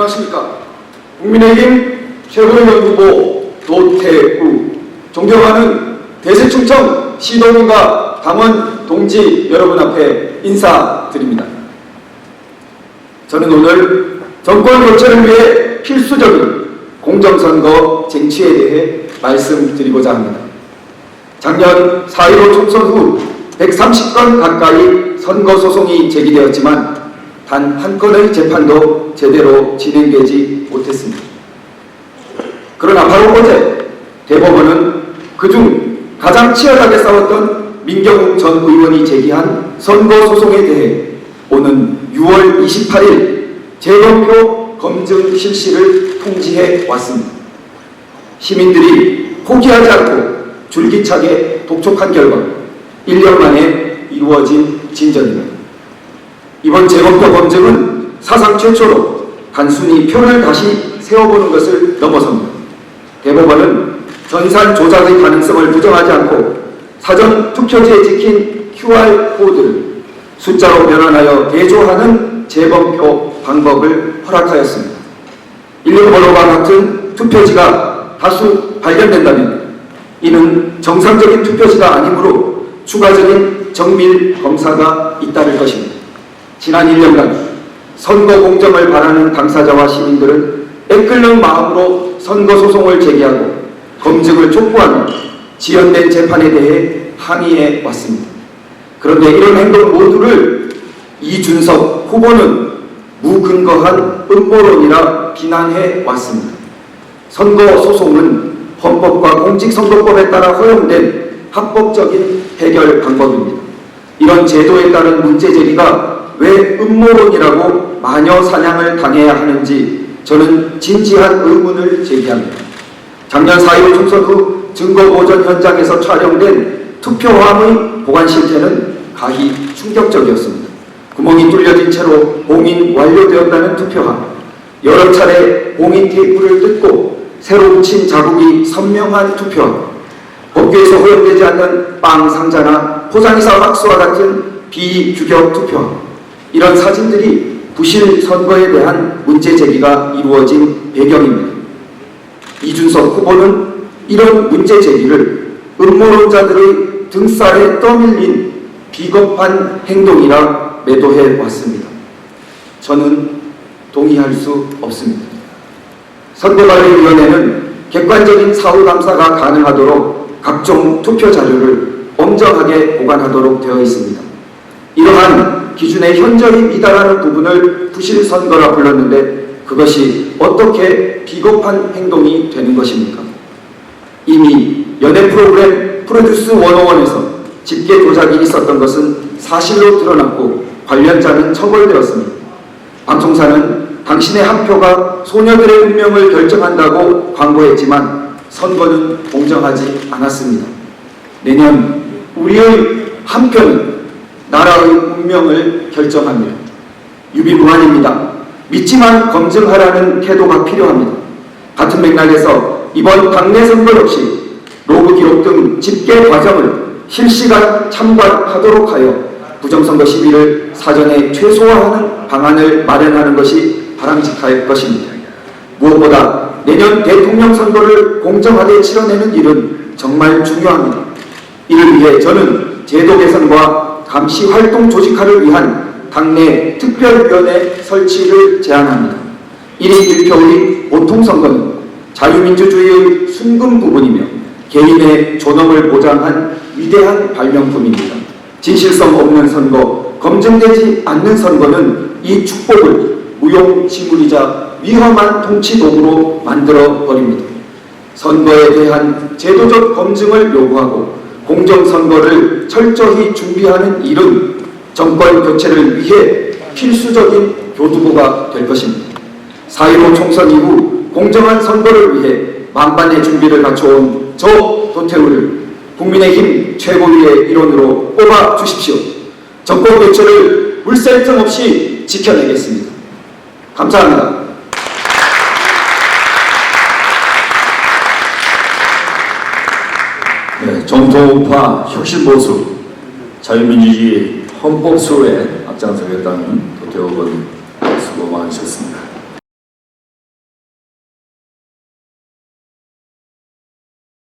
안녕하십니까. 국민의힘 최고위원 후보 노태우, 존경하는 대세충청 시도민과 당원 동지 여러분 앞에 인사드립니다. 저는 오늘 정권 교체를 위해 필수적인 공정선거 쟁취에 대해 말씀드리고자 합니다. 작년 4.15 총선 후 130건 가까이 선거소송이 제기되었지만 단 한 건의 재판도 제대로 진행되지 못했습니다. 그러나 바로 어제 대법원은 그중 가장 치열하게 싸웠던 민경욱 전 의원이 제기한 선거소송에 대해 오는 6월 28일 재검표 검증 실시를 통지해 왔습니다. 시민들이 포기하지 않고 줄기차게 독촉한 결과 1년 만에 이루어진 진전입니다. 이번 재검표 검증은 사상 최초로 단순히 표를 다시 세워보는 것을 넘어섭니다. 대법원은 전산 조작의 가능성을 부정하지 않고 사전 투표지에 찍힌 QR코드를 숫자로 변환하여 대조하는 재검표 방법을 허락하였습니다. 1번호와 같은 투표지가 다수 발견된다면 이는 정상적인 투표지가 아니므로 추가적인 정밀 검사가 잇따를 것입니다. 지난 1년간 선거 공정을 바라는 당사자와 시민들은 애끓는 마음으로 선거소송을 제기하고 검증을 촉구하며 지연된 재판에 대해 항의해 왔습니다. 그런데 이런 행동 모두를 이준석 후보는 무근거한 음모론이라 비난해 왔습니다. 선거소송은 헌법과 공직선거법에 따라 허용된 합법적인 해결 방법입니다. 이런 제도에 따른 문제 제기가 왜 음모론이라고 마녀 사냥을 당해야 하는지 저는 진지한 의문을 제기합니다. 작년 4.15 총선 후 증거보전 현장에서 촬영된 투표함의 보관 실태는 가히 충격적이었습니다. 구멍이 뚫려진 채로 봉인 완료되었다는 투표함, 여러 차례 봉인 테이프를 뜯고 새로 붙인 자국이 선명한 투표함, 법규에서 허용되지 않는 빵 상자나 포장이사 박스와 같은 비규격 투표함, 이런 사진들이 부실 선거에 대한 문제 제기가 이루어진 배경입니다. 이준석 후보는 이런 문제 제기를 음모론자들의 등살에 떠밀린 비겁한 행동이라 매도해 왔습니다. 저는 동의할 수 없습니다. 선거관리위원회는 객관적인 사후 감사가 가능하도록 각종 투표 자료를 엄정하게 보관하도록 되어 있습니다. 이러한 기준에 현저히 미달하는 부분을 부실 선거라 불렀는데 그것이 어떻게 비겁한 행동이 되는 것입니까? 이미 연예 프로그램 프로듀스 101에서 집계 조작이 있었던 것은 사실로 드러났고 관련자는 처벌되었습니다. 방송사는 당신의 한 표가 소녀들의 운명을 결정한다고 광고했지만 선거는 공정하지 않았습니다. 내년 우리의 한 표는 나라의 운명을 결정합니다. 유비무환입니다. 믿지만 검증하라는 태도가 필요합니다. 같은 맥락에서 이번 당내 선거 역시 로그 기록 등 집계 과정을 실시간 참관하도록 하여 부정선거 시비를 사전에 최소화하는 방안을 마련하는 것이 바람직할 것입니다. 무엇보다 내년 대통령 선거를 공정하게 치러내는 일은 정말 중요합니다. 이를 위해 저는 제도 개선과 감시 활동 조직화를 위한 당내 특별위원회 설치를 제안합니다. 1인 1표의 보통선거는 자유민주주의의 순금 부분이며 개인의 존엄을 보장한 위대한 발명품입니다. 진실성 없는 선거, 검증되지 않는 선거는 이 축복을 무용지물이자 위험한 통치도구로 만들어버립니다. 선거에 대한 제도적 검증을 요구하고 공정선거를 철저히 준비하는 일은 정권 교체를 위해 필수적인 교두보가 될 것입니다. 4.15 총선 이후 공정한 선거를 위해 만반의 준비를 갖춰온 저 노태우를 국민의힘 최고위의 일원으로 뽑아주십시오. 정권 교체를 물샐 틈 없이 지켜내겠습니다. 감사합니다. 네, 정통파 혁신보수 자유민주주의 헌법 수호에 앞장서겠다는 도태우 의원 수고 많으셨습니다.